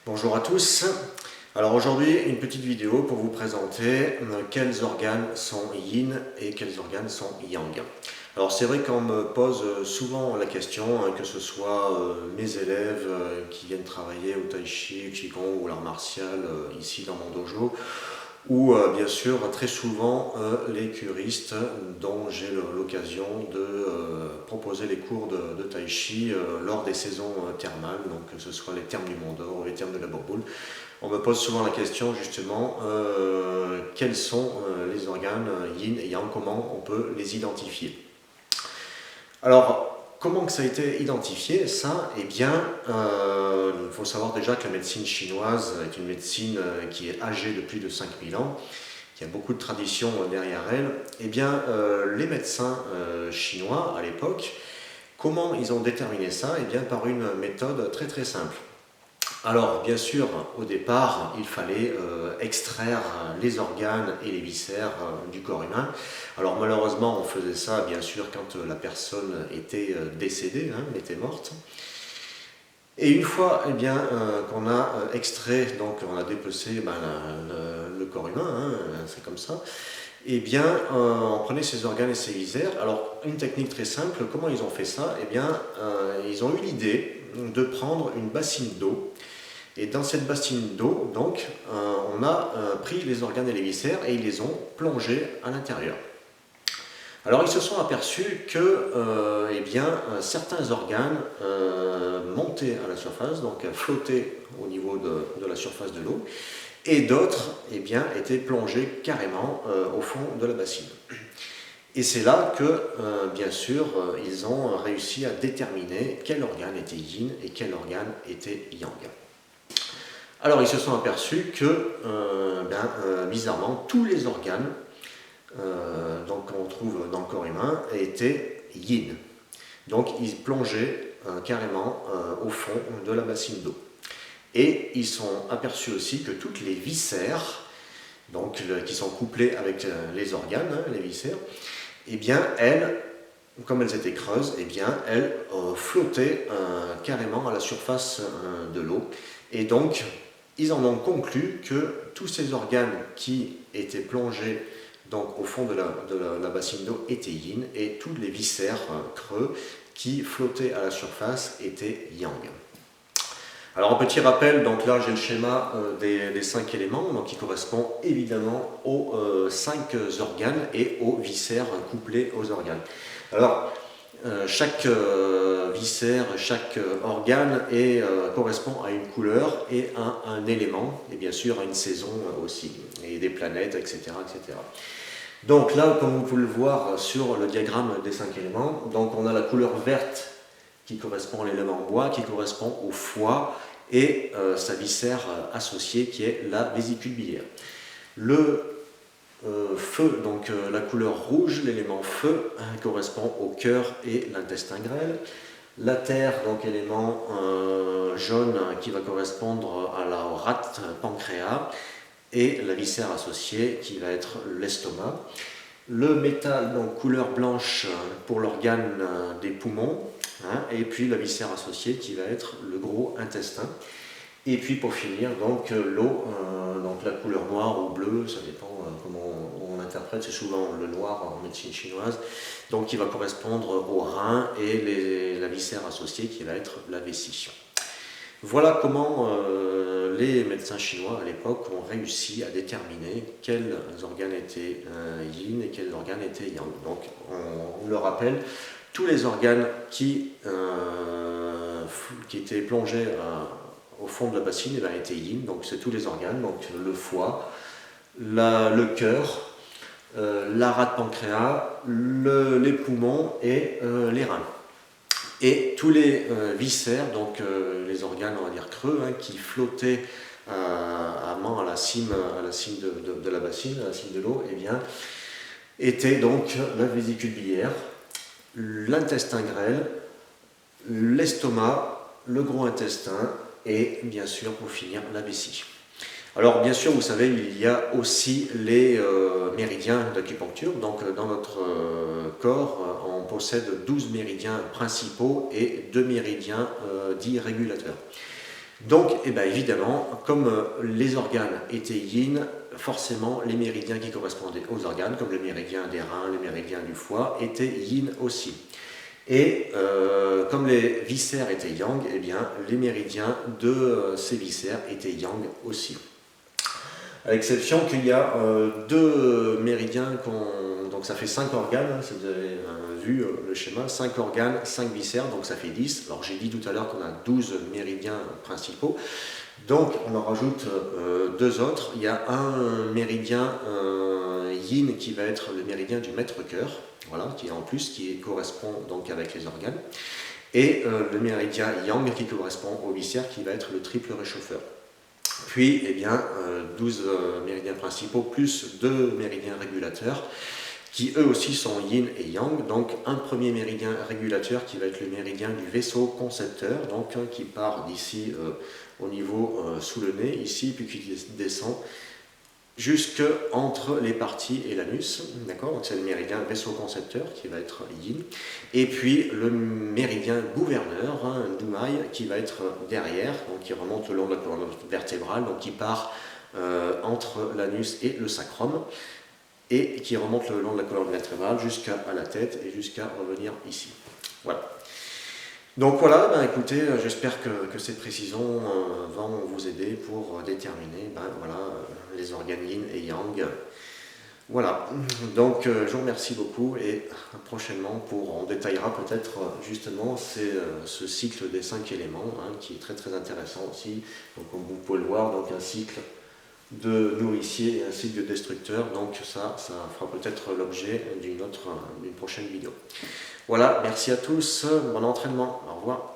Bonjour à tous. Alors aujourd'hui, une petite vidéo pour vous présenter quels organes sont yin et quels organes sont yang. Alors c'est vrai qu'on me pose souvent la question, que ce soit mes élèves qui viennent travailler au tai chi, qigong ou l'art martial ici dans mon dojo, ou bien sûr très souvent les curistes dont j'ai l'occasion de proposer les cours de tai chi lors des saisons thermales, donc que ce soit les thermes du Mont d'Or ou les thermes de la Bourboule. On me pose souvent la question justement quels sont les organes yin et yang, comment on peut les identifier. Alors, comment que ça a été identifié, ça? Eh bien, il faut savoir déjà que la médecine chinoise est une médecine qui est âgée de plus de 5000 ans, qui a beaucoup de traditions derrière elle. Eh bien, les médecins chinois, à l'époque, comment ils ont déterminé ça? Eh bien, par une méthode très très simple. Alors, bien sûr, au départ, il fallait extraire les organes et les viscères du corps humain. Alors, malheureusement, on faisait ça, bien sûr, quand la personne était décédée, était morte. Et une fois qu'on a extrait, donc on a dépecé le corps humain, c'est comme ça, on prenait ces organes et ces viscères. Alors, une technique très simple, comment ils ont fait ça? Ils ont eu l'idée de prendre une bassine d'eau. Et dans cette bassine d'eau, donc, on a pris les organes et les viscères et ils les ont plongés à l'intérieur. Alors, ils se sont aperçus que certains organes montaient à la surface, donc flottaient au niveau de la surface de l'eau, et d'autres étaient plongés carrément au fond de la bassine. Et c'est là que, ils ont réussi à déterminer quel organe était yin et quel organe était yang. Alors ils se sont aperçus que, bizarrement, tous les organes qu'on trouve dans le corps humain étaient yin. Donc ils plongeaient carrément au fond de la bassine d'eau. Et ils sont aperçus aussi que toutes les viscères, qui sont couplées avec les organes, les viscères, elles, comme elles étaient creuses, elles flottaient carrément à la surface de l'eau. Et donc, ils en ont conclu que tous ces organes qui étaient plongés au fond de la bassine d'eau étaient yin, et tous les viscères creux qui flottaient à la surface étaient yang. Alors un petit rappel, donc là j'ai le schéma des 5 éléments, donc qui correspond évidemment aux 5 organes et aux viscères couplés aux organes. Alors chaque viscère, chaque organe correspond à une couleur et à un élément, et bien sûr à une saison aussi, et des planètes, etc., etc. Donc là, comme vous pouvez le voir sur le diagramme des 5 éléments, donc on a la couleur verte qui correspond à l'élément bois, qui correspond au foie, et sa viscère associée qui est la vésicule biliaire. Le feu, donc la couleur rouge, l'élément feu, correspond au cœur et l'intestin grêle. La terre, donc élément jaune, qui va correspondre à la rate pancréas, et la viscère associée qui va être l'estomac. Le métal, donc couleur blanche pour l'organe des poumons, et puis la viscère associée qui va être le gros intestin. Et puis pour finir, donc l'eau, la couleur noire ou bleue, ça dépend comment on interprète, c'est souvent le noir en médecine chinoise, donc qui va correspondre au rein, et la viscère associée qui va être la vessie. Voilà comment les médecins chinois à l'époque ont réussi à déterminer quels organes étaient yin et quels organes étaient yang. Donc on le rappelle, tous les organes qui étaient plongés au fond de la bassine étaient yin, donc c'est tous les organes, donc le foie, le cœur, la rate pancréas, les poumons et les reins. Et tous les viscères, donc les organes, on va dire creux, qui flottaient à la cime de la bassine, à la cime de l'eau, étaient donc la vésicule biliaire, l'intestin grêle, l'estomac, le gros intestin, et bien sûr, pour finir, la vessie. Alors bien sûr, vous savez, il y a aussi les méridiens d'acupuncture. Donc dans notre corps, on possède 12 méridiens principaux et 2 méridiens dits régulateurs. Donc, eh ben, évidemment, comme les organes étaient yin, forcément les méridiens qui correspondaient aux organes, comme le méridien des reins, le méridien du foie, étaient yin aussi. Et comme les viscères étaient yang, eh bien, les méridiens de ces viscères étaient yang aussi. À l'exception qu'il y a deux méridiens, donc ça fait 5 organes, si vous avez vu le schéma, 5 organes, 5 viscères, donc ça fait 10. Alors j'ai dit tout à l'heure qu'on a 12 méridiens principaux, donc on en rajoute deux autres. Il y a un méridien yin qui va être le méridien du maître-cœur, voilà, qui est en plus, qui correspond donc avec les organes, et le méridien yang qui correspond au viscère, qui va être le triple réchauffeur. Puis, eh bien, 12 méridiens principaux plus 2 méridiens régulateurs qui eux aussi sont yin et yang. Donc un premier méridien régulateur qui va être le méridien du vaisseau concepteur, donc qui part d'ici au niveau sous le nez, ici, puis qui descend jusque entre les parties et l'anus, d'accord? Donc c'est le méridien vaisseau concepteur qui va être yin, et puis le méridien gouverneur, hein, Dumai, qui va être derrière, donc qui remonte le long de la colonne vertébrale, donc qui part entre l'anus et le sacrum, et qui remonte le long de la colonne vertébrale jusqu'à la tête et jusqu'à revenir ici. Voilà. Donc voilà, ben écoutez, j'espère que ces précisions vont vous aider pour déterminer voilà, les organes yin et yang. Voilà, donc je vous remercie beaucoup et prochainement on détaillera peut-être justement ce cycle des 5 éléments hein, qui est très très intéressant aussi. Donc comme vous pouvez le voir, donc un cycle de nourricier et un cycle de destructeur, donc ça fera peut-être l'objet d'une prochaine vidéo. Voilà, merci à tous, bon entraînement, au revoir.